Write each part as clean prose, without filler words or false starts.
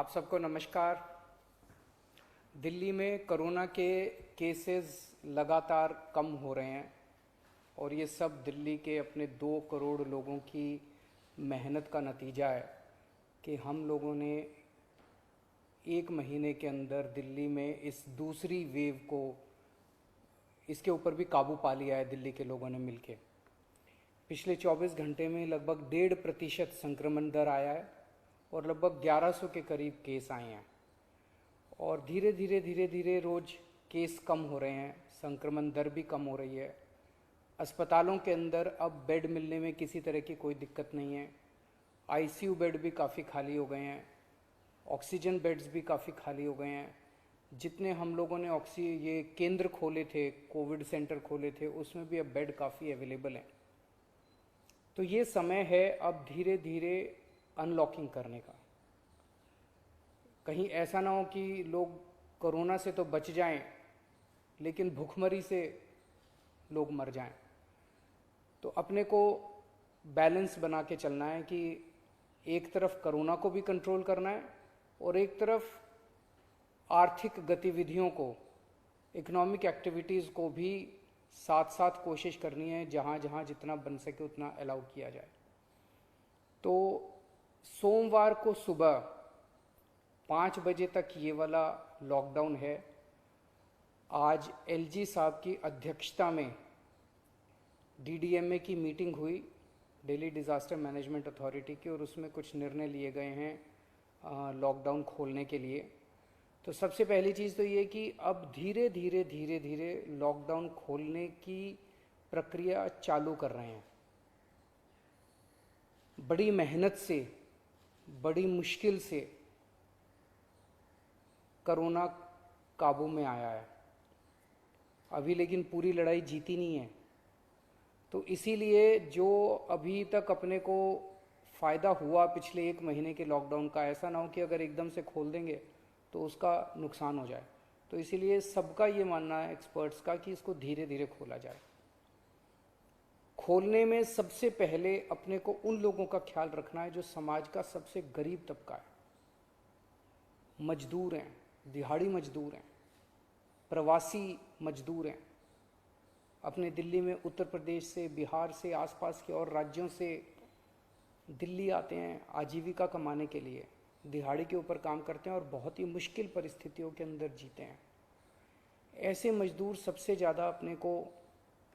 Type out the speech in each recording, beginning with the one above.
आप सबको नमस्कार। दिल्ली में कोरोना के केसेस लगातार कम हो रहे हैं और ये सब दिल्ली के अपने 2 करोड़ लोगों की मेहनत का नतीजा है कि हम लोगों ने 1 महीने के अंदर दिल्ली में इस दूसरी वेव को इसके ऊपर भी काबू पा लिया है। दिल्ली के लोगों ने मिलके पिछले 24 घंटे में लगभग 1.5% संक्रमण दर आया है और लगभग 1100 के करीब केस आए हैं और धीरे धीरे रोज केस कम हो रहे हैं, संक्रमण दर भी कम हो रही है। अस्पतालों के अंदर अब बेड मिलने में किसी तरह की कोई दिक्कत नहीं है। आईसीयू बेड भी काफ़ी खाली हो गए हैं, ऑक्सीजन बेड्स भी काफ़ी खाली हो गए हैं। जितने हम लोगों ने ये केंद्र खोले थे, कोविड सेंटर खोले थे, उसमें भी अब बेड काफ़ी अवेलेबल हैं। तो ये समय है अब धीरे धीरे अनलॉकिंग करने का। कहीं ऐसा ना हो कि लोग कोरोना से तो बच जाएं लेकिन भूखमरी से लोग मर जाएं। तो अपने को बैलेंस बना के चलना है कि एक तरफ कोरोना को भी कंट्रोल करना है और एक तरफ आर्थिक गतिविधियों को, इकोनॉमिक एक्टिविटीज़ को भी साथ साथ कोशिश करनी है, जहाँ जहाँ जितना बन सके उतना अलाउ किया जाए। तो सोमवार को सुबह 5 बजे तक ये वाला लॉकडाउन है। आज एलजी साहब की अध्यक्षता में डीडीएमए की मीटिंग हुई, दिल्ली डिज़ास्टर मैनेजमेंट अथॉरिटी की, और उसमें कुछ निर्णय लिए गए हैं लॉकडाउन खोलने के लिए। तो सबसे पहली चीज़ तो ये कि अब धीरे धीरे लॉकडाउन खोलने की प्रक्रिया चालू कर रहे हैं। बड़ी मेहनत से, बड़ी मुश्किल से कोरोना काबू में आया है अभी, लेकिन पूरी लड़ाई जीती नहीं है। तो इसीलिए जो अभी तक अपने को फ़ायदा हुआ पिछले 1 महीने के लॉकडाउन का, ऐसा ना हो कि अगर एकदम से खोल देंगे तो उसका नुकसान हो जाए। तो इसीलिए सबका ये मानना है, एक्सपर्ट्स का, कि इसको धीरे धीरे खोला जाए। खोलने में सबसे पहले अपने को उन लोगों का ख्याल रखना है जो समाज का सबसे गरीब तबका है। मजदूर हैं, दिहाड़ी मजदूर हैं, प्रवासी मजदूर हैं। अपने दिल्ली में उत्तर प्रदेश से, बिहार से, आसपास के और राज्यों से दिल्ली आते हैं आजीविका कमाने के लिए, दिहाड़ी के ऊपर काम करते हैं और बहुत ही मुश्किल परिस्थितियों के अंदर जीते हैं। ऐसे मजदूर सबसे ज़्यादा अपने को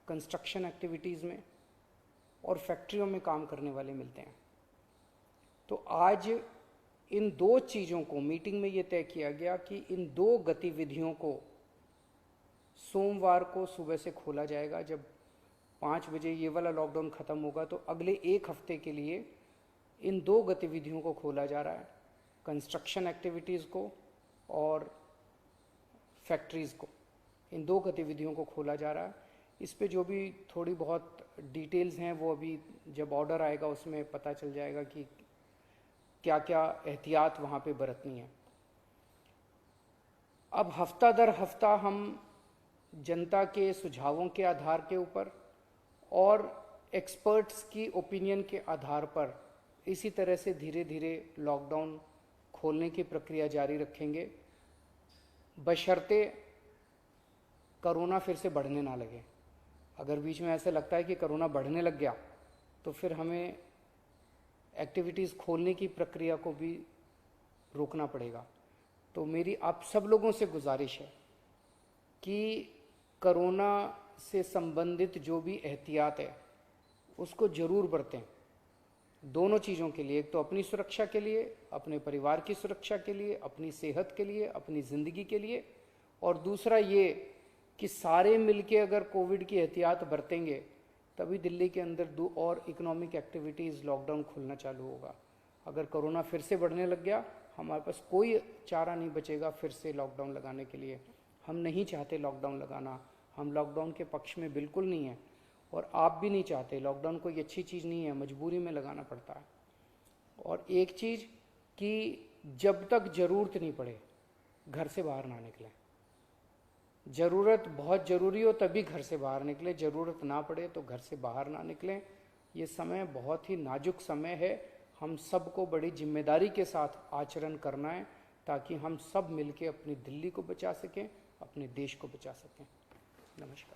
कंस्ट्रक्शन एक्टिविटीज़ में और फैक्ट्रियों में काम करने वाले मिलते हैं। तो आज इन 2 चीज़ों को, मीटिंग में ये तय किया गया कि इन 2 गतिविधियों को सोमवार को सुबह से खोला जाएगा। जब 5 बजे ये वाला लॉकडाउन ख़त्म होगा तो अगले 1 हफ्ते के लिए इन 2 गतिविधियों को खोला जा रहा है, कंस्ट्रक्शन एक्टिविटीज़ को और फैक्ट्रीज़ को। इन 2 गतिविधियों को खोला जा रहा है। इस पे जो भी थोड़ी बहुत डिटेल्स हैं वो अभी जब ऑर्डर आएगा उसमें पता चल जाएगा कि क्या क्या एहतियात वहाँ पे बरतनी है। अब हफ्ता दर हफ्ता हम जनता के सुझावों के आधार के ऊपर और एक्सपर्ट्स की ओपिनियन के आधार पर इसी तरह से धीरे धीरे लॉकडाउन खोलने की प्रक्रिया जारी रखेंगे, बशर्ते कोरोना फिर से बढ़ने ना लगे। अगर बीच में ऐसा लगता है कि कोरोना बढ़ने लग गया तो फिर हमें एक्टिविटीज़ खोलने की प्रक्रिया को भी रोकना पड़ेगा। तो मेरी आप सब लोगों से गुजारिश है कि कोरोना से संबंधित जो भी एहतियात है उसको ज़रूर बरतें, दोनों चीज़ों के लिए। एक तो अपनी सुरक्षा के लिए, अपने परिवार की सुरक्षा के लिए, अपनी सेहत के लिए, अपनी ज़िंदगी के लिए, और दूसरा ये कि सारे मिलके अगर कोविड की एहतियात बरतेंगे तभी दिल्ली के अंदर 2 और इकोनॉमिक एक्टिविटीज़ लॉकडाउन खुलना चालू होगा। अगर कोरोना फिर से बढ़ने लग गया, हमारे पास कोई चारा नहीं बचेगा फिर से लॉकडाउन लगाने के लिए। हम नहीं चाहते लॉकडाउन लगाना, हम लॉकडाउन के पक्ष में बिल्कुल नहीं है और आप भी नहीं चाहते। लॉकडाउन कोई अच्छी चीज़ नहीं है, मजबूरी में लगाना पड़ता है। और एक चीज़ कि जब तक ज़रूरत नहीं पड़े घर से बाहर ना निकलें। ज़रूरत बहुत ज़रूरी हो तभी घर से बाहर निकलें, ज़रूरत ना पड़े तो घर से बाहर ना निकलें। ये समय बहुत ही नाजुक समय है। हम सबको बड़ी जिम्मेदारी के साथ आचरण करना है, ताकि हम सब मिलके अपनी दिल्ली को बचा सकें, अपने देश को बचा सकें। नमस्कार।